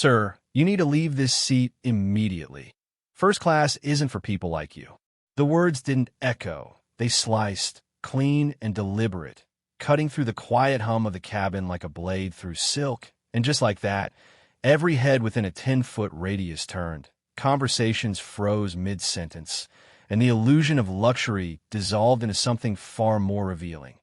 Sir, you need to leave this seat immediately. First class isn't for people like you. The words didn't echo. They sliced, clean and deliberate, cutting through the quiet hum of the cabin like a blade through silk. And just like that, every head within a 10-foot radius turned. Conversations froze mid-sentence, and the illusion of luxury dissolved into something far more revealing.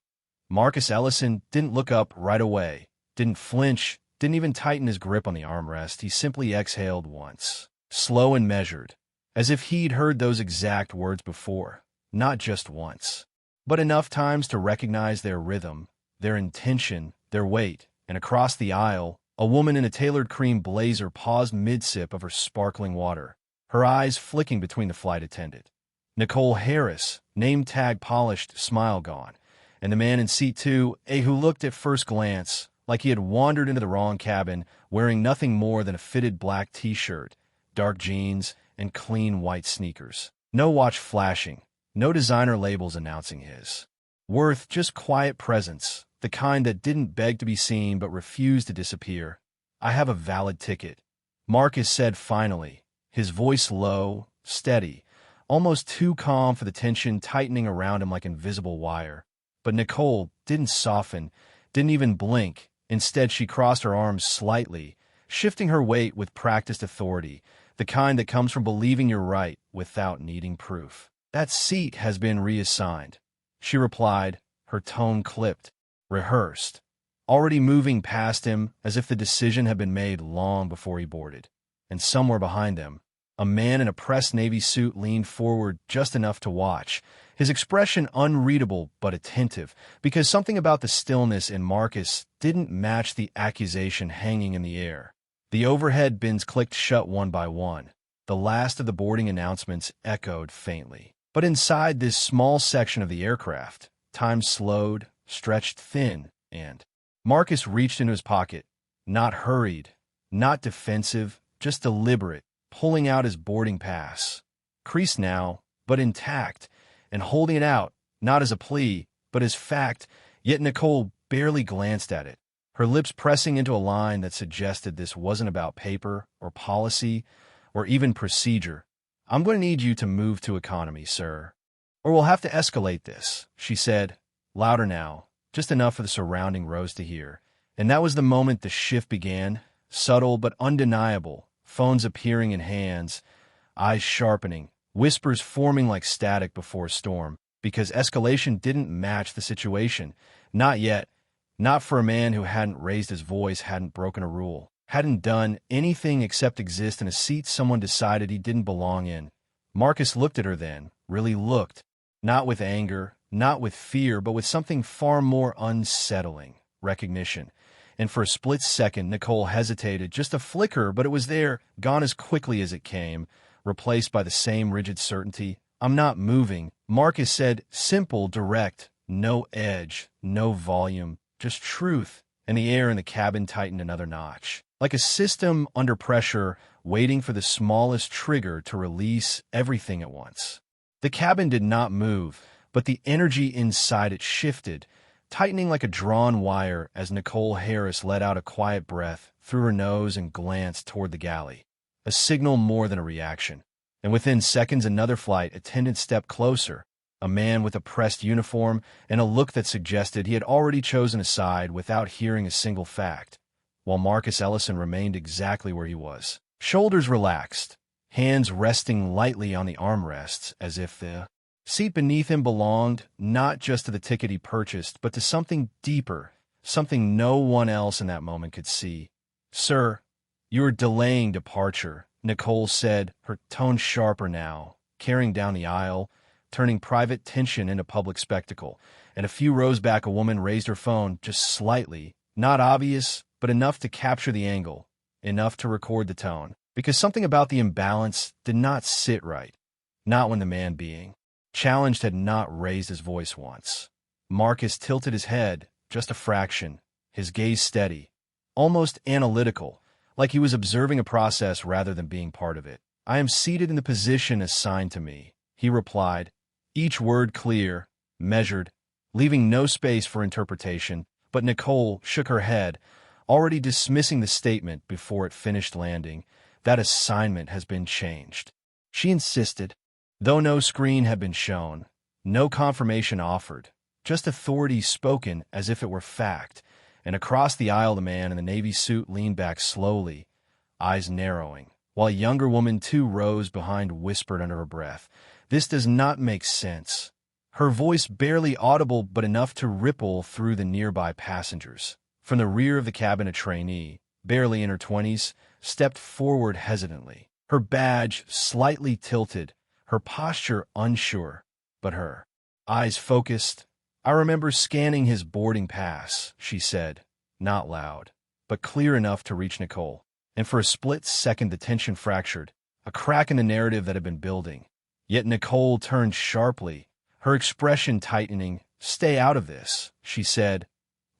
Marcus Ellison didn't look up right away, didn't flinch, didn't even tighten his grip on the armrest. He simply exhaled once, slow and measured, as if he'd heard those exact words before, not just once, but enough times to recognize their rhythm, their intention, their weight. And across the aisle, a woman in a tailored cream blazer paused mid-sip of her sparkling water, her eyes flicking between the flight attendant. Nicole Harris, name tag polished, smile gone, and the man in seat 2A who looked at first glance like he had wandered into the wrong cabin, wearing nothing more than a fitted black t-shirt, dark jeans, and clean white sneakers. No watch flashing, no designer labels announcing his worth, just quiet presence, the kind that didn't beg to be seen but refused to disappear. "I have a valid ticket," Marcus said finally, his voice low, steady, almost too calm for the tension tightening around him like invisible wire. But Nicole didn't soften, didn't even blink. Instead, she crossed her arms slightly, shifting her weight with practiced authority, the kind that comes from believing you're right without needing proof. "That seat has been reassigned," she replied, her tone clipped, rehearsed, already moving past him as if the decision had been made long before he boarded. And somewhere behind them, a man in a pressed navy suit leaned forward just enough to watch, his expression unreadable but attentive, because something about the stillness in Marcus didn't match the accusation hanging in the air. The overhead bins clicked shut one by one. The last of the boarding announcements echoed faintly. But inside this small section of the aircraft, time slowed, stretched thin, and Marcus reached into his pocket, not hurried, not defensive, just deliberate, pulling out his boarding pass, creased now, but intact, and holding it out, not as a plea, but as fact. Yet Nicole barely glanced at it, her lips pressing into a line that suggested this wasn't about paper or policy or even procedure. "I'm going to need you to move to economy, sir, or we'll have to escalate this," she said, louder now, just enough for the surrounding rows to hear. And that was the moment the shift began, subtle but undeniable, phones appearing in hands, eyes sharpening, whispers forming like static before a storm, because escalation didn't match the situation. Not yet. Not for a man who hadn't raised his voice, hadn't broken a rule, hadn't done anything except exist in a seat someone decided he didn't belong in. Marcus looked at her then, really looked, not with anger, not with fear, but with something far more unsettling, recognition. And for a split second, Nicole hesitated, just a flicker, but it was there, gone as quickly as it came, replaced by the same rigid certainty. "I'm not moving," Marcus said, simple, direct, no edge, no volume, just truth. And the air in the cabin tightened another notch, like a system under pressure, waiting for the smallest trigger to release everything at once. The cabin did not move, but the energy inside it shifted, tightening like a drawn wire as Nicole Harris let out a quiet breath through her nose and glanced toward the galley, a signal more than a reaction. And within seconds, another flight attendant stepped closer, a man with a pressed uniform and a look that suggested he had already chosen a side without hearing a single fact, while Marcus Ellison remained exactly where he was, shoulders relaxed, hands resting lightly on the armrests as if the seat beneath him belonged not just to the ticket he purchased, but to something deeper, something no one else in that moment could see. "Sir, you are delaying departure," Nicole said, her tone sharper now, carrying down the aisle, turning private tension into public spectacle. And a few rows back, a woman raised her phone just slightly, not obvious, but enough to capture the angle, enough to record the tone, because something about the imbalance did not sit right, not when the man being challenged had not raised his voice once. Marcus tilted his head, just a fraction, his gaze steady, almost analytical, like he was observing a process rather than being part of it. "I am seated in the position assigned to me," he replied, each word clear, measured, leaving no space for interpretation. But Nicole shook her head, already dismissing the statement before it finished landing. That assignment has been changed. She insisted, though no screen had been shown, no confirmation offered, just authority spoken as if it were fact, and across the aisle the man in the navy suit leaned back slowly, eyes narrowing, while a younger woman 2 rows behind whispered under her breath, "This does not make sense." Her voice barely audible but enough to ripple through the nearby passengers. From the rear of the cabin a trainee, barely in her 20s, stepped forward hesitantly, her badge slightly tilted, her posture unsure, but her eyes focused. "I remember scanning his boarding pass," she said, not loud, but clear enough to reach Nicole. And for a split second the tension fractured, a crack in the narrative that had been building. Yet Nicole turned sharply, her expression tightening. "Stay out of this," she said,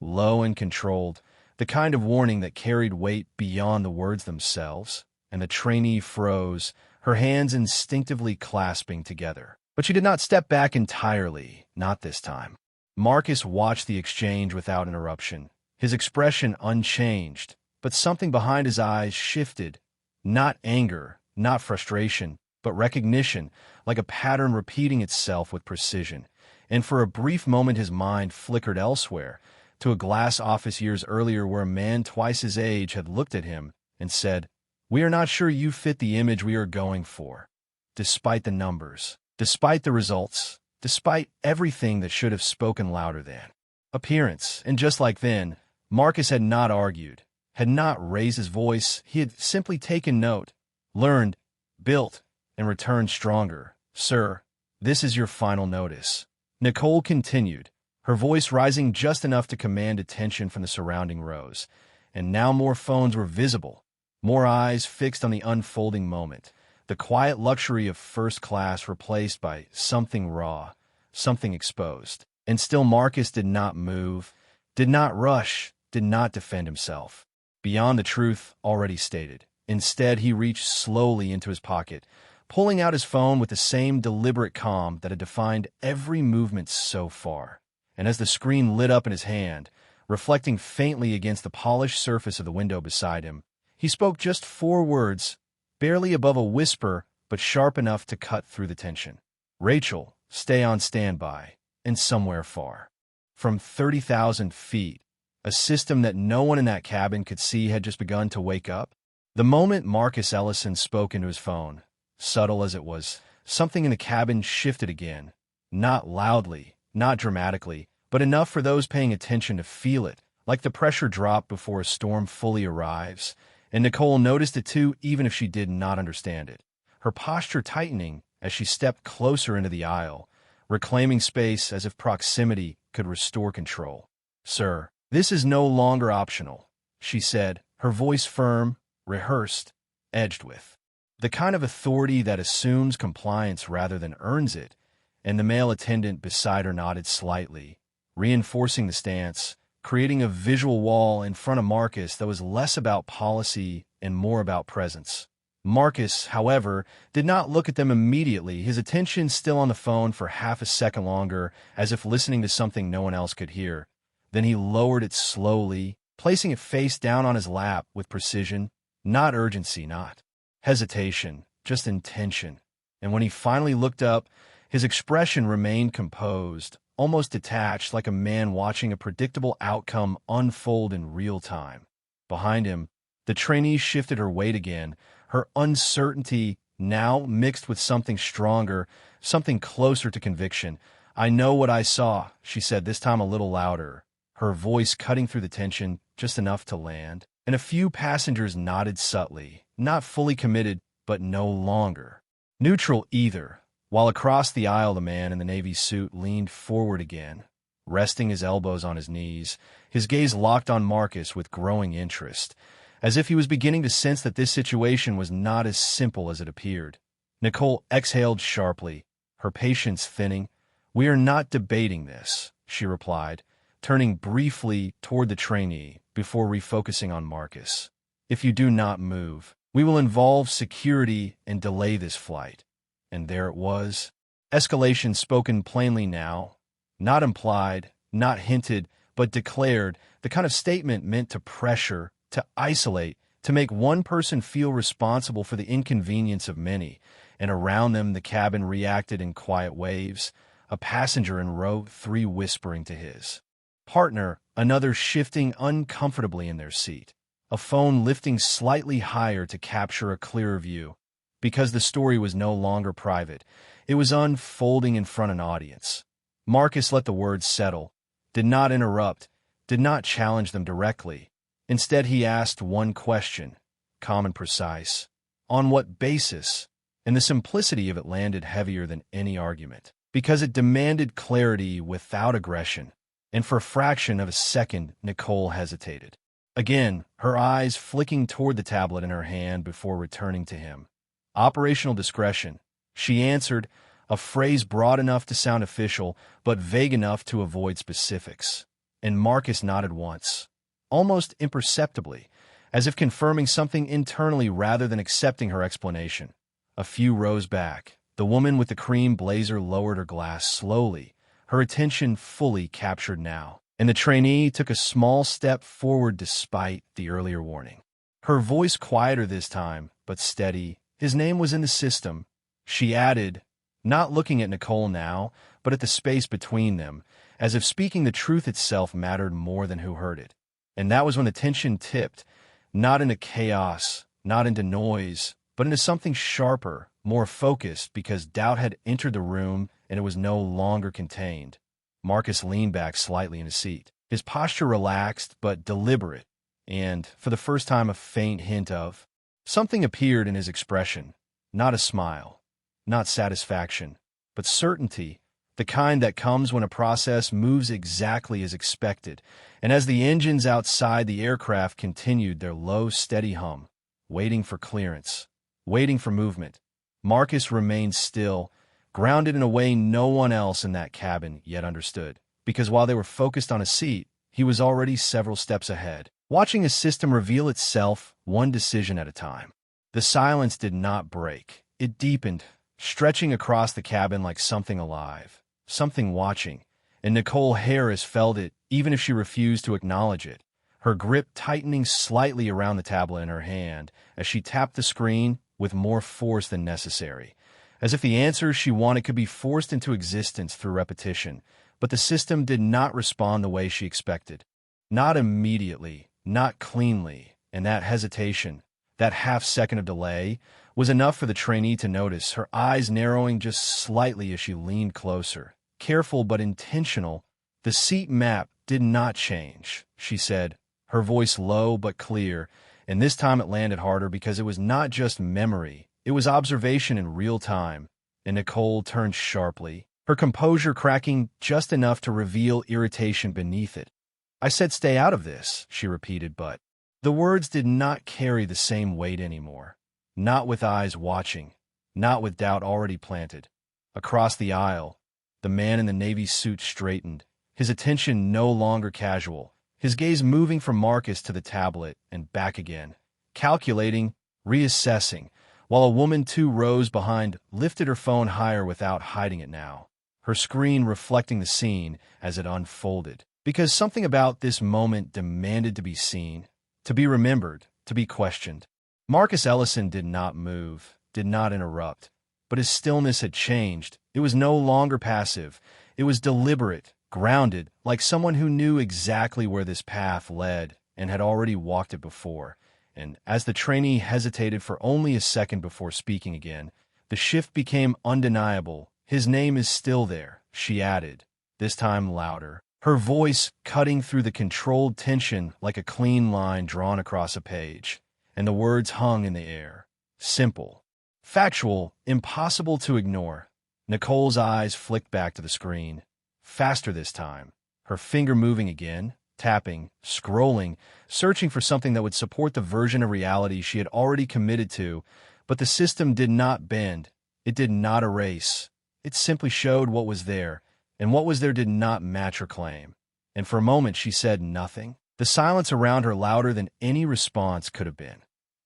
low and controlled, the kind of warning that carried weight beyond the words themselves. And the trainee froze, her hands instinctively clasping together. But she did not step back entirely, not this time. Marcus watched the exchange without interruption, his expression unchanged, but something behind his eyes shifted. Not anger, not frustration, but recognition, like a pattern repeating itself with precision. And for a brief moment his mind flickered elsewhere, to a glass office years earlier where a man twice his age had looked at him and said, "We are not sure you fit the image we are going for." Despite the numbers, despite the results, despite everything that should have spoken louder than appearance. And just like then, Marcus had not argued, had not raised his voice. He had simply taken note, learned, built, and returned stronger. "Sir, this is your final notice." Nicole continued, her voice rising just enough to command attention from the surrounding rows. And now more phones were visible, more eyes fixed on the unfolding moment, the quiet luxury of first class replaced by something raw, something exposed. And still Marcus did not move, did not rush, did not defend himself beyond the truth already stated. Instead, he reached slowly into his pocket, pulling out his phone with the same deliberate calm that had defined every movement so far. And as the screen lit up in his hand, reflecting faintly against the polished surface of the window beside him, he spoke just 4 words, barely above a whisper, but sharp enough to cut through the tension. "Rachel, stay on standby," and somewhere far, from 30,000 feet, a system that no one in that cabin could see had just begun to wake up. The moment Marcus Ellison spoke into his phone, subtle as it was, something in the cabin shifted again, not loudly, not dramatically, but enough for those paying attention to feel it, like the pressure drop before a storm fully arrives. And Nicole noticed it too, even if she did not understand it, her posture tightening as she stepped closer into the aisle, reclaiming space as if proximity could restore control. "Sir, this is no longer optional," she said, her voice firm, rehearsed, edged with the kind of authority that assumes compliance rather than earns it. And the male attendant beside her nodded slightly, reinforcing the stance, creating a visual wall in front of Marcus that was less about policy and more about presence. Marcus, however, did not look at them immediately, his attention still on the phone for half a second longer, as if listening to something no one else could hear. Then he lowered it slowly, placing it face down on his lap with precision, not urgency, not hesitation, just intention. And when he finally looked up, his expression remained composed, almost detached, like a man watching a predictable outcome unfold in real time. Behind him, the trainee shifted her weight again, her uncertainty now mixed with something stronger, something closer to conviction. "I know what I saw," she said, this time a little louder, her voice cutting through the tension just enough to land. And a few passengers nodded subtly, not fully committed, but no longer neutral either, while across the aisle the man in the navy suit leaned forward again, resting his elbows on his knees, his gaze locked on Marcus with growing interest, as if he was beginning to sense that this situation was not as simple as it appeared. Nicole exhaled sharply, her patience thinning. "We are not debating this," she replied, turning briefly toward the trainee before refocusing on Marcus. "If you do not move, we will involve security and delay this flight." And there it was. Escalation spoken plainly now, not implied, not hinted, but declared, the kind of statement meant to pressure, to isolate, to make one person feel responsible for the inconvenience of many, and around them the cabin reacted in quiet waves, a passenger in row 3 whispering to his partner, another shifting uncomfortably in their seat, a phone lifting slightly higher to capture a clearer view. Because the story was no longer private, it was unfolding in front of an audience. Marcus let the words settle, did not interrupt, did not challenge them directly. Instead, he asked one question, calm and precise. On what basis? And the simplicity of it landed heavier than any argument, because it demanded clarity without aggression. And for a fraction of a second, Nicole hesitated. Again, her eyes flicking toward the tablet in her hand before returning to him. Operational discretion. She answered, a phrase broad enough to sound official, but vague enough to avoid specifics. And Marcus nodded once, almost imperceptibly, as if confirming something internally rather than accepting her explanation. A few rows back, the woman with the cream blazer lowered her glass slowly, her attention fully captured now, and the trainee took a small step forward despite the earlier warning. Her voice quieter this time, but steady. His name was in the system. She added, not looking at Nicole now, but at the space between them, as if speaking the truth itself mattered more than who heard it. And that was when the tension tipped, not into chaos, not into noise, but into something sharper, more focused, because doubt had entered the room and it was no longer contained. Marcus leaned back slightly in his seat, his posture relaxed but deliberate, and, for the first time, a faint hint of something appeared in his expression. Not a smile, not satisfaction, but certainty, the kind that comes when a process moves exactly as expected, and as the engines outside the aircraft continued their low, steady hum, waiting for clearance, waiting for movement, Marcus remained still, grounded in a way no one else in that cabin yet understood, because while they were focused on a seat, he was already several steps ahead, watching his system reveal itself one decision at a time. The silence did not break. It deepened, stretching across the cabin like something alive, something watching, and Nicole Harris felt it even if she refused to acknowledge it, her grip tightening slightly around the tablet in her hand as she tapped the screen with more force than necessary, as if the answers she wanted could be forced into existence through repetition. But the system did not respond the way she expected. Not immediately, not cleanly, and that hesitation, that half-second of delay, was enough for the trainee to notice, her eyes narrowing just slightly as she leaned closer. Careful but intentional, the seat map did not change, she said, her voice low but clear, and this time it landed harder because it was not just memory, it was observation in real time. And Nicole turned sharply, her composure cracking just enough to reveal irritation beneath it. I said stay out of this, she repeated, but the words did not carry the same weight anymore. Not with eyes watching, not with doubt already planted. Across the aisle, the man in the navy suit straightened, his attention no longer casual, his gaze moving from Marcus to the tablet and back again, calculating, reassessing, while a woman 2 rows behind lifted her phone higher without hiding it now, her screen reflecting the scene as it unfolded. Because something about this moment demanded to be seen, to be remembered, to be questioned. Marcus Ellison did not move, did not interrupt, but his stillness had changed. It was no longer passive. It was deliberate, grounded, like someone who knew exactly where this path led and had already walked it before. And as the trainee hesitated for only a second before speaking again, the shift became undeniable. His name is still there, she added, this time louder, her voice cutting through the controlled tension like a clean line drawn across a page. And the words hung in the air. Simple, factual, impossible to ignore. Nicole's eyes flicked back to the screen. Faster this time, her finger moving again, tapping, scrolling, searching for something that would support the version of reality she had already committed to, but the system did not bend. It did not erase. It simply showed what was there, and what was there did not match her claim. And for a moment she said nothing, the silence around her louder than any response could have been.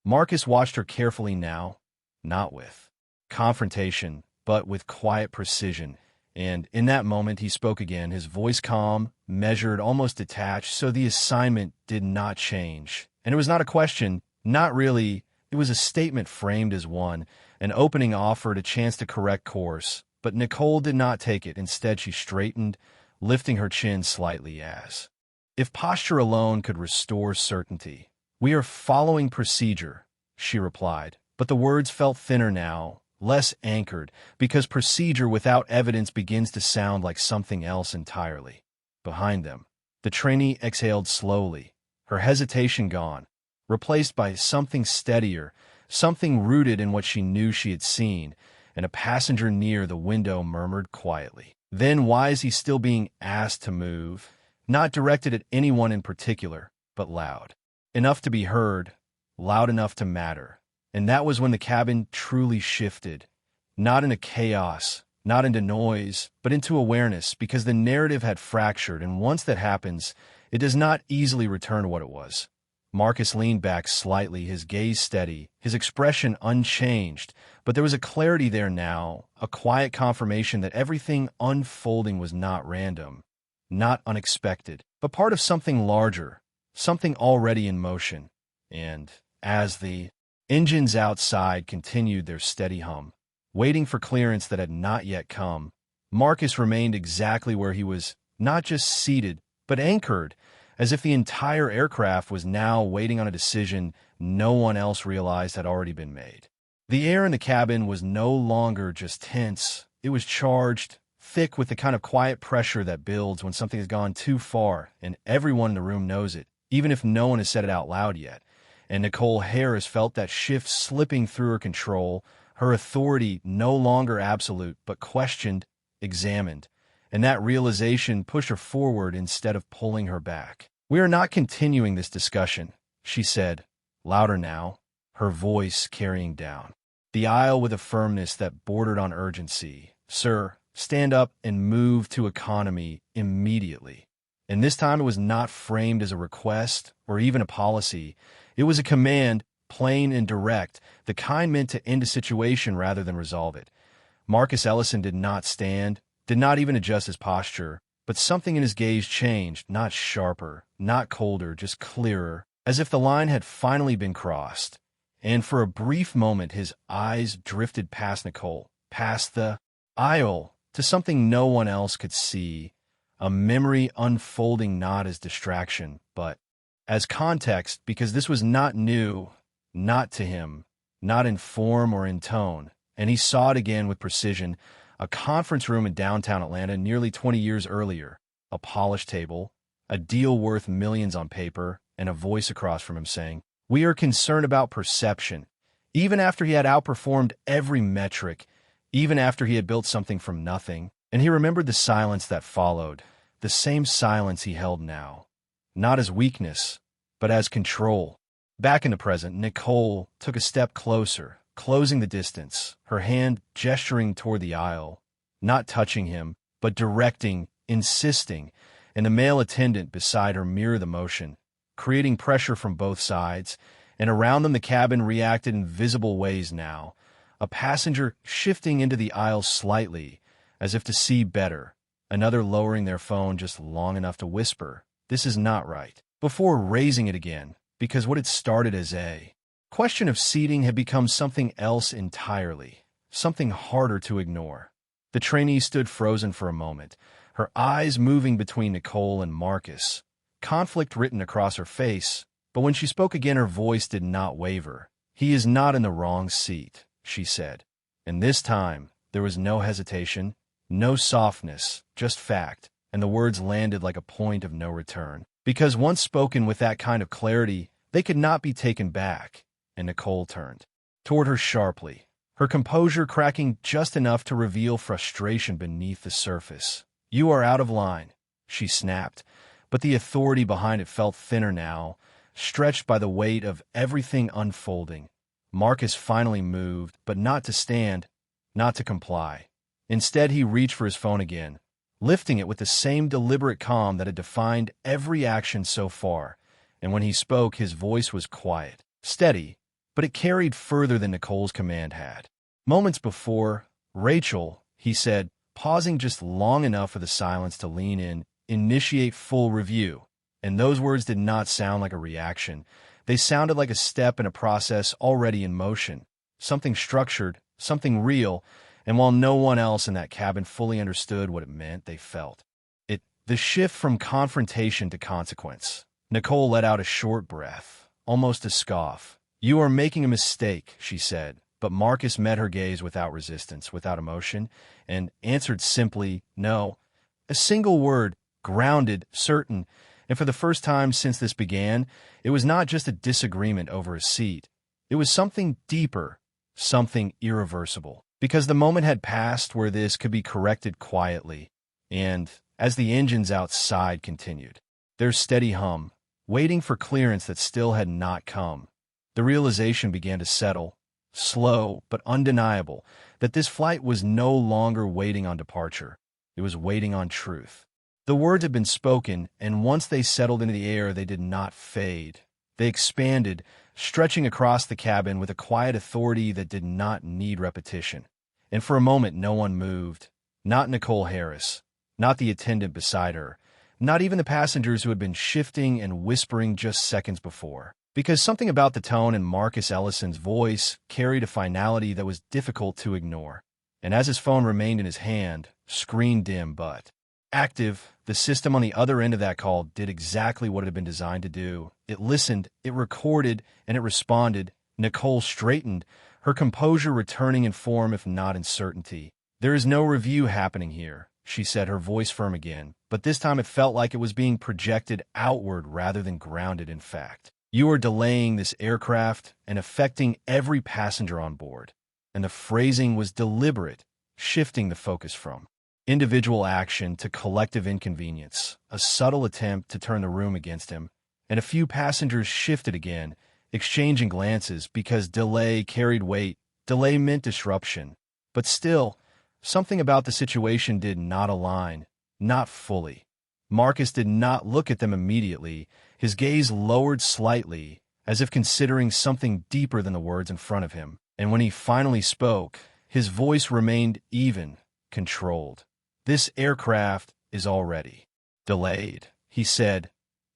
Marcus watched her carefully now, not with confrontation, but with quiet precision, And in that moment, he spoke again, his voice calm, measured, almost detached, so the assignment did not change. And it was not a question, not really. It was a statement framed as one, an opening offered, a chance to correct course. But Nicole did not take it. Instead, she straightened, lifting her chin slightly as if posture alone could restore certainty. "We are following procedure," she replied, but the words felt thinner now, less anchored, because procedure without evidence begins to sound like something else entirely. Behind them, the trainee exhaled slowly, her hesitation gone, replaced by something steadier, something rooted in what she knew she had seen, and a passenger near the window murmured quietly, "Then why is he still being asked to move?" Not directed at anyone in particular, but loud. Enough to be heard, loud enough to matter. And that was when the cabin truly shifted. Not into chaos, not into noise, but into awareness, because the narrative had fractured, and once that happens, it does not easily return to what it was. Marcus leaned back slightly, his gaze steady, his expression unchanged, but there was a clarity there now, a quiet confirmation that everything unfolding was not random, not unexpected, but part of something larger, something already in motion. And as the engines outside continued their steady hum, waiting for clearance that had not yet come, Marcus remained exactly where he was, not just seated, but anchored, as if the entire aircraft was now waiting on a decision no one else realized had already been made. The air in the cabin was no longer just tense, it was charged, thick with the kind of quiet pressure that builds when something has gone too far, and everyone in the room knows it, even if no one has said it out loud yet. And Nicole Harris felt that shift slipping through her control, her authority no longer absolute, but questioned, examined. And that realization pushed her forward instead of pulling her back. "We are not continuing this discussion," she said, louder now, her voice carrying down the aisle with a firmness that bordered on urgency. "Sir, stand up and move to economy immediately." And this time it was not framed as a request or even a policy. It was a command, plain and direct, the kind meant to end a situation rather than resolve it. Marcus Ellison did not stand, did not even adjust his posture, but something in his gaze changed, not sharper, not colder, just clearer, as if the line had finally been crossed. And for a brief moment his eyes drifted past Nicole, past the aisle, to something no one else could see, a memory unfolding not as distraction, but as context, because this was not new, not to him, not in form or in tone, and he saw it again with precision, a conference room in downtown Atlanta nearly 20 years earlier, a polished table, a deal worth millions on paper, and a voice across from him saying, "We are concerned about perception." Even after he had outperformed every metric, even after he had built something from nothing, and he remembered the silence that followed, the same silence he held now, not as weakness, but as control. Back in the present, Nicole took a step closer, closing the distance, her hand gesturing toward the aisle, not touching him, but directing, insisting, and the male attendant beside her mirrored the motion, creating pressure from both sides, and around them the cabin reacted in visible ways now, a passenger shifting into the aisle slightly, as if to see better, another lowering their phone just long enough to whisper, "This is not right," before raising it again, because what had started as a question of seating had become something else entirely, something harder to ignore. The trainee stood frozen for a moment, her eyes moving between Nicole and Marcus, conflict written across her face, but when she spoke again her voice did not waver. "He is not in the wrong seat," she said. And this time, there was no hesitation, no softness, just fact, and the words landed like a point of no return. Because once spoken with that kind of clarity, they could not be taken back. And Nicole turned toward her sharply, her composure cracking just enough to reveal frustration beneath the surface. "You are out of line," she snapped, but the authority behind it felt thinner now, stretched by the weight of everything unfolding. Marcus finally moved, but not to stand, not to comply. Instead, he reached for his phone again, lifting it with the same deliberate calm that had defined every action so far, and when he spoke, his voice was quiet, steady, but it carried further than Nicole's command had. Moments before, "Rachel," he said, pausing just long enough for the silence to lean in, initiate full review. And those words did not sound like a reaction. They sounded like a step in a process already in motion, something structured, something real, and while no one else in that cabin fully understood what it meant, they felt it. The shift from confrontation to consequence. Nicole let out a short breath, almost a scoff. "You are making a mistake," she said, but Marcus met her gaze without resistance, without emotion, and answered simply, "No." A single word, grounded, certain, and for the first time since this began, it was not just a disagreement over a seat. It was something deeper, something irreversible. Because the moment had passed where this could be corrected quietly, and, as the engines outside continued, their steady hum, waiting for clearance that still had not come, the realization began to settle, slow but undeniable, that this flight was no longer waiting on departure. It was waiting on truth. The words had been spoken, and once they settled into the air, they did not fade. They expanded, stretching across the cabin with a quiet authority that did not need repetition. And for a moment, no one moved. Not Nicole Harris, not the attendant beside her, not even the passengers who had been shifting and whispering just seconds before. Because something about the tone in Marcus Ellison's voice carried a finality that was difficult to ignore. And as his phone remained in his hand, screen dim but active, the system on the other end of that call did exactly what it had been designed to do. It listened, it recorded, and it responded. Nicole straightened, her composure returning in form if not in certainty. "There is no review happening here," she said, her voice firm again, but this time it felt like it was being projected outward rather than grounded in fact. "You are delaying this aircraft and affecting every passenger on board." And the phrasing was deliberate, shifting the focus from individual action to collective inconvenience, a subtle attempt to turn the room against him, and a few passengers shifted again, exchanging glances because delay carried weight. Delay meant disruption. But still, something about the situation did not align, not fully. Marcus did not look at them immediately, his gaze lowered slightly, as if considering something deeper than the words in front of him. And when he finally spoke, his voice remained even, controlled. "This aircraft is already delayed," he said,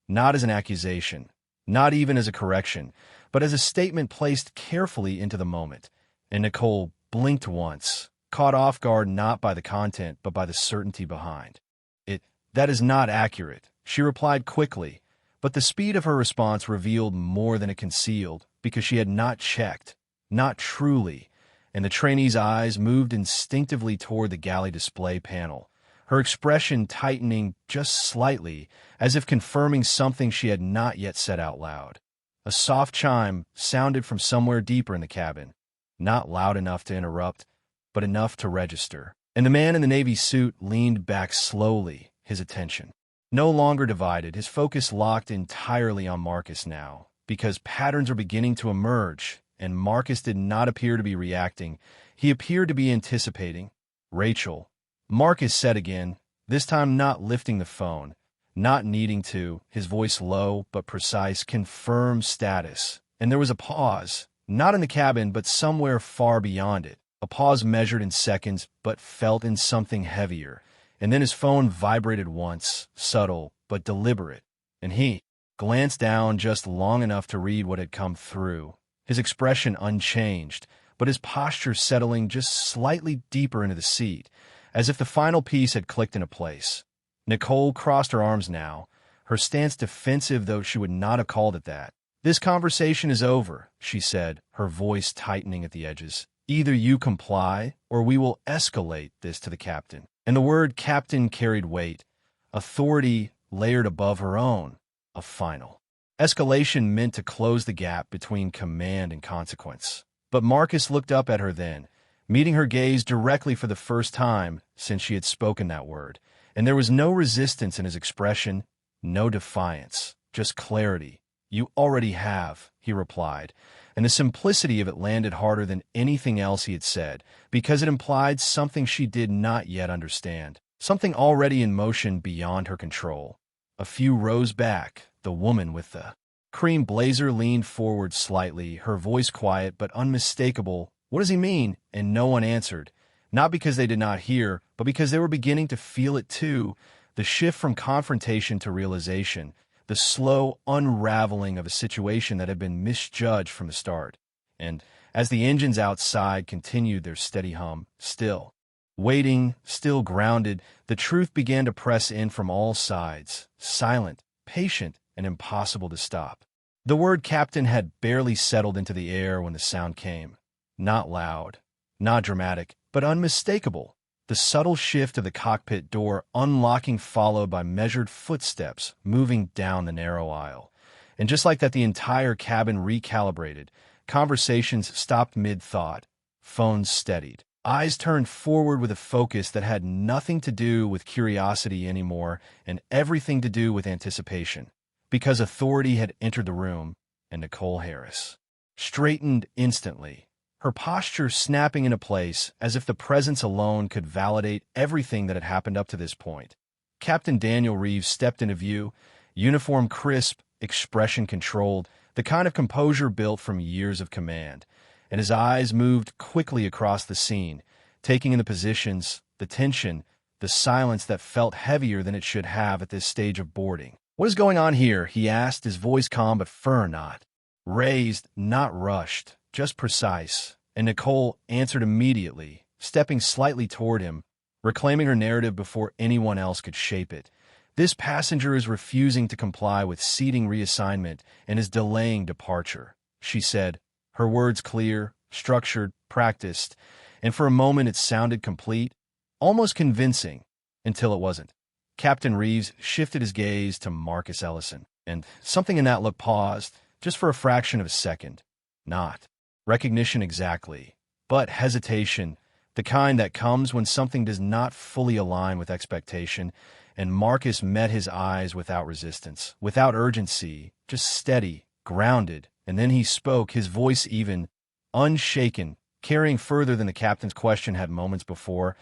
not as an accusation, not even as a correction, but as a statement placed carefully into the moment. And Nicole blinked once, caught off guard not by the content but by the certainty behind it. "That is not accurate," she replied quickly, but the speed of her response revealed more than it concealed, because she had not checked, not truly, and the trainee's eyes moved instinctively toward the galley display panel, her expression tightening just slightly, as if confirming something she had not yet said out loud. A soft chime sounded from somewhere deeper in the cabin, not loud enough to interrupt, but enough to register. And the man in the navy suit leaned back slowly, his attention no longer divided, his focus locked entirely on Marcus now, because patterns were beginning to emerge, and Marcus did not appear to be reacting. He appeared to be anticipating. "Rachel," Marcus said again, this time not lifting the phone, not needing to, his voice low but precise, confirm status. And there was a pause, not in the cabin but somewhere far beyond it, a pause measured in seconds but felt in something heavier. And then his phone vibrated once, subtle but deliberate, and he glanced down just long enough to read what had come through, his expression unchanged, but his posture settling just slightly deeper into the seat, as if the final piece had clicked into place. Nicole crossed her arms now, her stance defensive though she would not have called it that. "This conversation is over," she said, her voice tightening at the edges. "Either you comply, or we will escalate this to the captain." And the word captain carried weight, authority layered above her own, a final. Escalation meant to close the gap between command and consequence. But Marcus looked up at her then, meeting her gaze directly for the first time since she had spoken that word. And there was no resistance in his expression, no defiance, just clarity. "You already have," he replied, and the simplicity of it landed harder than anything else he had said, because it implied something she did not yet understand, something already in motion beyond her control. A few rows back, the woman with the cream blazer leaned forward slightly, her voice quiet but unmistakable. "What does he mean?" And no one answered, Not because they did not hear, but because they were beginning to feel it too. The shift from confrontation to realization, the slow unraveling of a situation that had been misjudged from the start. And as the engines outside continued their steady hum, still waiting, still grounded, the truth began to press in from all sides, silent, patient, and impossible to stop. The word captain had barely settled into the air when the sound came. Not loud, not dramatic, but unmistakable. The subtle shift of the cockpit door unlocking, followed by measured footsteps moving down the narrow aisle. And just like that, the entire cabin recalibrated. Conversations stopped mid-thought. Phones steadied. Eyes turned forward with a focus that had nothing to do with curiosity anymore and everything to do with anticipation. Because authority had entered the room, and Nicole Harris straightened instantly, her posture snapping into place as if the presence alone could validate everything that had happened up to this point. Captain Daniel Reeves stepped into view, uniform crisp, expression controlled, the kind of composure built from years of command, and his eyes moved quickly across the scene, taking in the positions, the tension, the silence that felt heavier than it should have at this stage of boarding. "What is going on here?" he asked, his voice calm but firm, not raised, not rushed, just precise. And Nicole answered immediately, stepping slightly toward him, reclaiming her narrative before anyone else could shape it. "This passenger is refusing to comply with seating reassignment and is delaying departure," she said, her words clear, structured, practiced, and for a moment it sounded complete, almost convincing, until it wasn't. Captain Reeves shifted his gaze to Marcus Ellison, and something in that look paused, just for a fraction of a second. Not recognition exactly, but hesitation, the kind that comes when something does not fully align with expectation, and Marcus met his eyes without resistance, without urgency, just steady, grounded, and then he spoke, his voice even, unshaken, carrying further than the captain's question had moments before.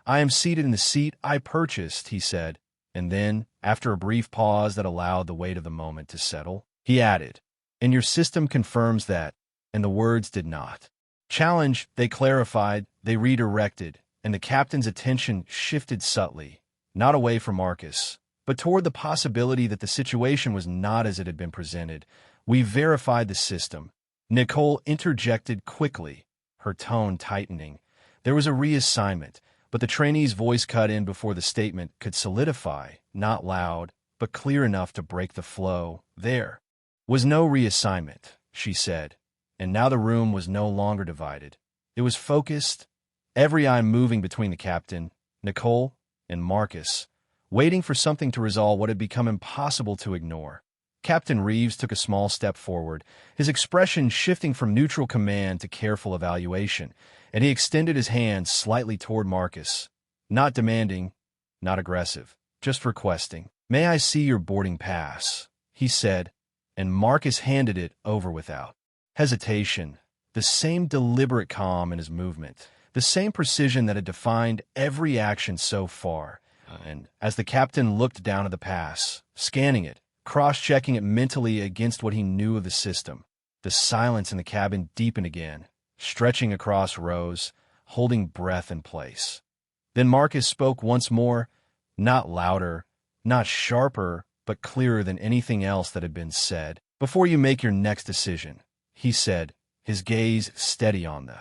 "I am seated in the seat I purchased," he said. And then, after a brief pause that allowed the weight of the moment to settle, he added, "And your system confirms that," and the words did not challenge, they clarified, they redirected, and the captain's attention shifted subtly, not away from Marcus, but toward the possibility that the situation was not as it had been presented. "We verified the system," Nicole interjected quickly, her tone tightening. "There was a reassignment." But the trainee's voice cut in before the statement could solidify, not loud, but clear enough to break the flow. "There was no reassignment," she said, and now the room was no longer divided. It was focused, every eye moving between the captain, Nicole, and Marcus, waiting for something to resolve what had become impossible to ignore. Captain Reeves took a small step forward, his expression shifting from neutral command to careful evaluation, and he extended his hand slightly toward Marcus, not demanding, not aggressive, just requesting. "May I see your boarding pass?" he said, and Marcus handed it over without hesitation, the same deliberate calm in his movement, the same precision that had defined every action so far. And as the captain looked down at the pass, scanning it, cross-checking it mentally against what he knew of the system, the silence in the cabin deepened again, stretching across rows, holding breath in place. Then Marcus spoke once more, not louder, not sharper, but clearer than anything else that had been said. "Before you make your next decision," he said, his gaze steady on the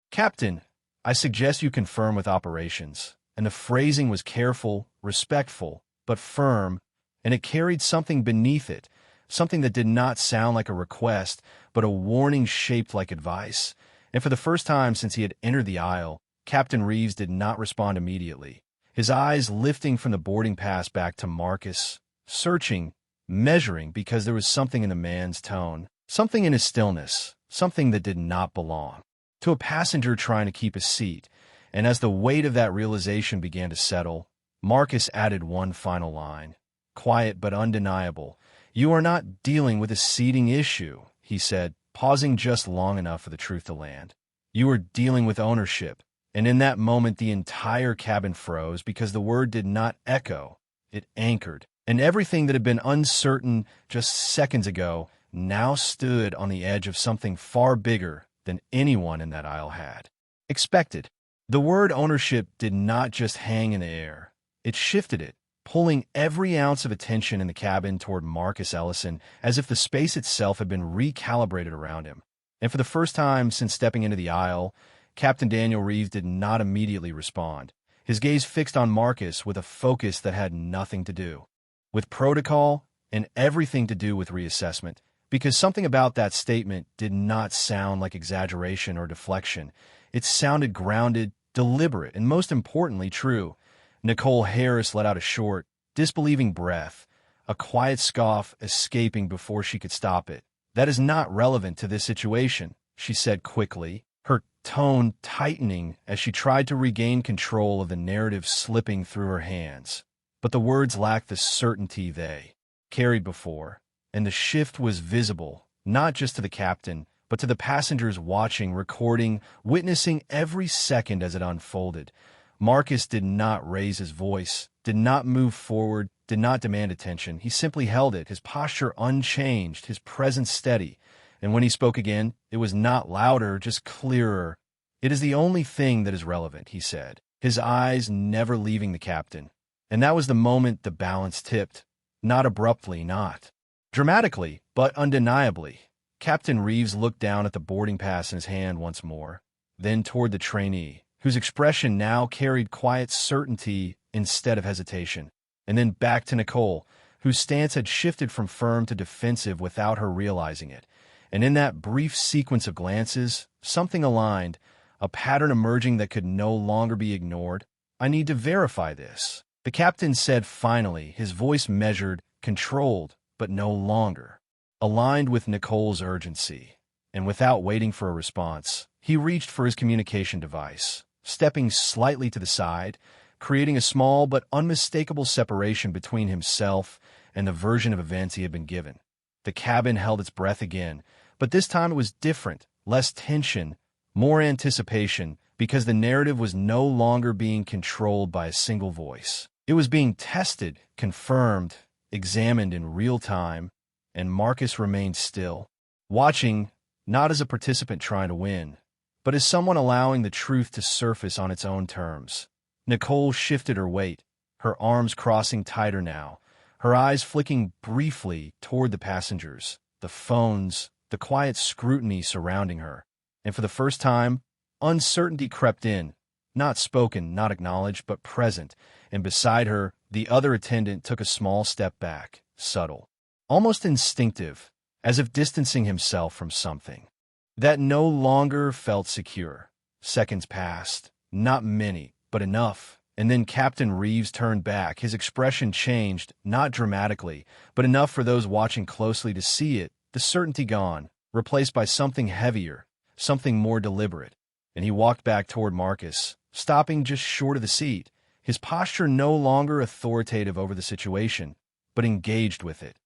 captain, "I suggest you confirm with operations." And the phrasing was careful, respectful, but firm, and it carried something beneath it, something that did not sound like a request, but a warning shaped like advice. And for the first time since he had entered the aisle, Captain Reeves did not respond immediately, his eyes lifting from the boarding pass back to Marcus, searching, measuring, because there was something in the man's tone, something in his stillness, something that did not belong to a passenger trying to keep a seat. And as the weight of that realization began to settle, Marcus added one final line, quiet but undeniable. "You are not dealing with a seating issue," he said, pausing just long enough for the truth to land. "You are dealing with ownership." And in that moment, the entire cabin froze because the word did not echo, it anchored. And everything that had been uncertain just seconds ago now stood on the edge of something far bigger than anyone in that aisle had expected. The word ownership did not just hang in the air. It shifted it, pulling every ounce of attention in the cabin toward Marcus Ellison as if the space itself had been recalibrated around him. And for the first time since stepping into the aisle, Captain Daniel Reeves did not immediately respond, his gaze fixed on Marcus with a focus that had nothing to do with protocol and everything to do with reassessment, because something about that statement did not sound like exaggeration or deflection. It sounded grounded, deliberate, and most importantly, true. Nicole Harris let out a short, disbelieving breath, a quiet scoff escaping before she could stop it. "That is not relevant to this situation," she said quickly, her tone tightening as she tried to regain control of the narrative slipping through her hands. But the words lacked the certainty they carried before, and the shift was visible, not just to the captain, but to the passengers watching, recording, witnessing every second as it unfolded. Marcus did not raise his voice, did not move forward, did not demand attention. He simply held it, his posture unchanged, his presence steady. And when he spoke again, it was not louder, just clearer. "It is the only thing that is relevant," he said, his eyes never leaving the captain. And that was the moment the balance tipped. Not abruptly, not dramatically, but undeniably. Captain Reeves looked down at the boarding pass in his hand once more, then toward the trainee, whose expression now carried quiet certainty instead of hesitation, and then back to Nicole, whose stance had shifted from firm to defensive without her realizing it. And in that brief sequence of glances, something aligned, a pattern emerging that could no longer be ignored. "I need to verify this," the captain said finally, his voice measured, controlled, but no longer aligned with Nicole's urgency. And without waiting for a response, he reached for his communication device, stepping slightly to the side, creating a small but unmistakable separation between himself and the version of events he had been given. The cabin held its breath again, but this time it was different, less tension, more anticipation, because the narrative was no longer being controlled by a single voice. It was being tested, confirmed, examined in real time, and Marcus remained still, watching, not as a participant trying to win, but as someone allowing the truth to surface on its own terms. Nicole shifted her weight, her arms crossing tighter now, her eyes flicking briefly toward the passengers, the phones, the quiet scrutiny surrounding her. And for the first time, uncertainty crept in, not spoken, not acknowledged, but present, and beside her, the other attendant took a small step back, subtle, almost instinctive, as if distancing himself from something that no longer felt secure. Seconds passed, not many, but enough, and then Captain Reeves turned back. His expression changed, not dramatically, but enough for those watching closely to see it, the certainty gone, replaced by something heavier, something more deliberate. And he walked back toward Marcus, stopping just short of the seat, his posture no longer authoritative over the situation, but engaged with it.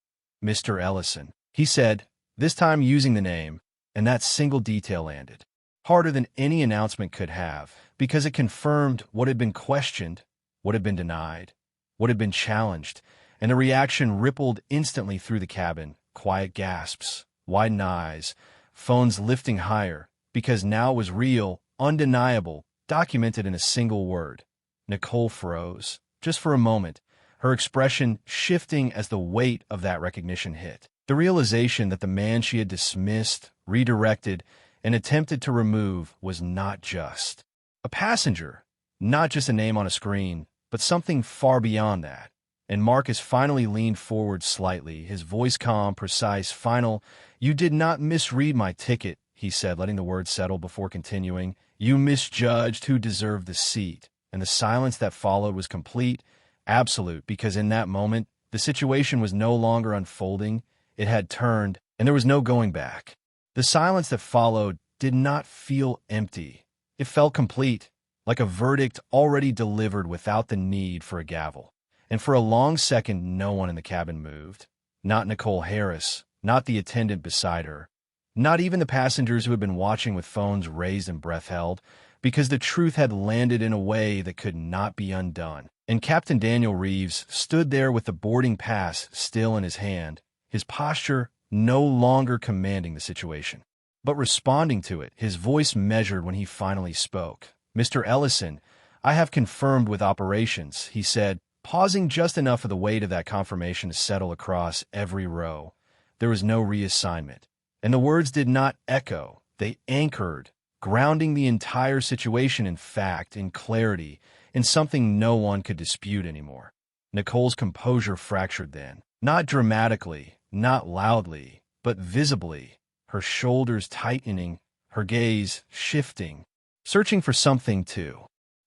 "Mr. Ellison," he said, this time using the name, and that single detail landed harder than any announcement could have, because it confirmed what had been questioned, what had been denied, what had been challenged, and the reaction rippled instantly through the cabin, quiet gasps, widened eyes, phones lifting higher, because now it was real, undeniable, documented in a single word. Nicole froze, just for a moment, her expression shifting as the weight of that recognition hit. The realization that the man she had dismissed, redirected, and attempted to remove was not just a passenger, not just a name on a screen, but something far beyond that. And Marcus finally leaned forward slightly, his voice calm, precise, final. "You did not misread my ticket," he said, letting the words settle before continuing. "You misjudged who deserved the seat." And the silence that followed was complete, absolute, because in that moment, the situation was no longer unfolding. It had turned, and there was no going back. The silence that followed did not feel empty. It felt complete, like a verdict already delivered without the need for a gavel. And for a long second, no one in the cabin moved. Not Nicole Harris, not the attendant beside her, not even the passengers who had been watching with phones raised and breath held, because the truth had landed in a way that could not be undone. And Captain Daniel Reeves stood there with the boarding pass still in his hand, his posture no longer commanding the situation, but responding to it, his voice measured when he finally spoke. "Mr. Ellison, I have confirmed with operations," he said, pausing just enough of the weight of that confirmation to settle across every row. There was no reassignment. And the words did not echo. They anchored, grounding the entire situation in fact, in clarity, in something no one could dispute anymore. Nicole's composure fractured then. Not dramatically, not loudly, but visibly, her shoulders tightening, her gaze shifting, searching for something to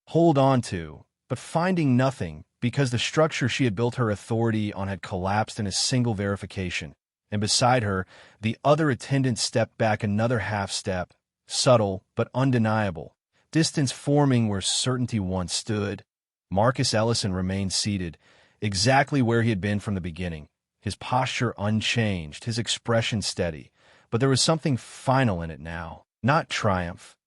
hold on to, but finding nothing because the structure she had built her authority on had collapsed in a single verification. And beside her, the other attendant stepped back another half step, subtle but undeniable, distance forming where certainty once stood. Marcus Ellison remained seated, exactly where he had been from the beginning, his posture unchanged, his expression steady, but there was something final in it now. Not triumph,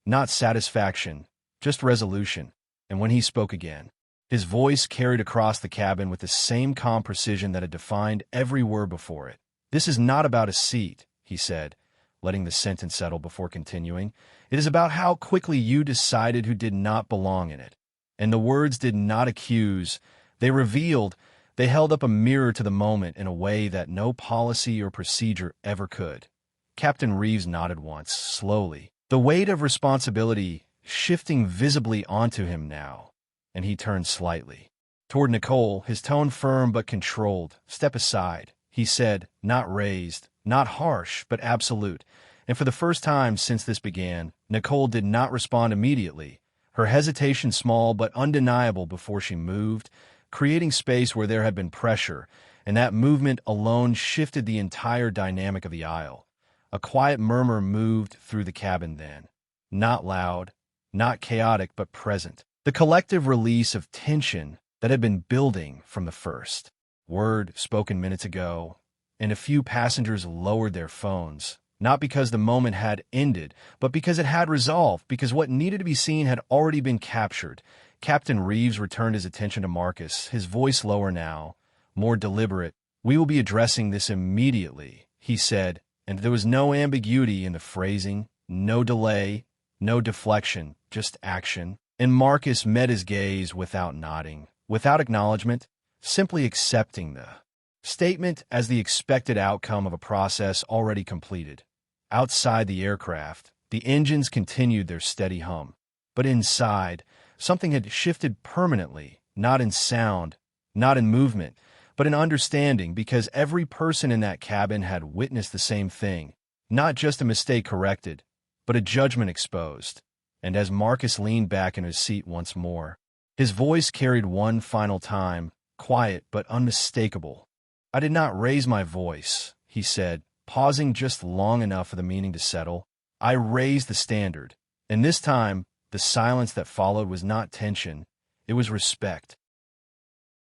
not satisfaction, just resolution. And when he spoke again, his voice carried across the cabin with the same calm precision that had defined every word before it. "This is not about a seat," he said, letting the sentence settle before continuing. "It is about how quickly you decided who did not belong in it." And the words did not accuse. They revealed, they held up a mirror to the moment in a way that no policy or procedure ever could. Captain Reeves nodded once, slowly, the weight of responsibility shifting visibly onto him now, and he turned slightly. Toward Nicole, his tone firm but controlled. "Step aside," he said, not raised, not harsh, but absolute. And for the first time since this began, Nicole did not respond immediately, her hesitation small but undeniable before she moved, creating space where there had been pressure, and that movement alone shifted the entire dynamic of the aisle. A quiet murmur moved through the cabin then. Not loud, not chaotic, but present. The collective release of tension that had been building from the first word spoken minutes ago, and a few passengers lowered their phones, not because the moment had ended, but because it had resolved, because what needed to be seen had already been captured. Captain Reeves returned his attention to Marcus, his voice lower now, more deliberate. "We will be addressing this immediately," he said, and there was no ambiguity in the phrasing, no delay, no deflection, just action. And Marcus met his gaze without nodding, without acknowledgement, simply accepting the statement as the expected outcome of a process already completed. Outside the aircraft, the engines continued their steady hum. But inside, something had shifted permanently, not in sound, not in movement, but in understanding, because every person in that cabin had witnessed the same thing, not just a mistake corrected, but a judgment exposed. And as Marcus leaned back in his seat once more, his voice carried one final time, quiet but unmistakable. "I did not raise my voice," he said, pausing just long enough for the meaning to settle. "I raised the standard." And this time, the silence that followed was not tension, it was respect.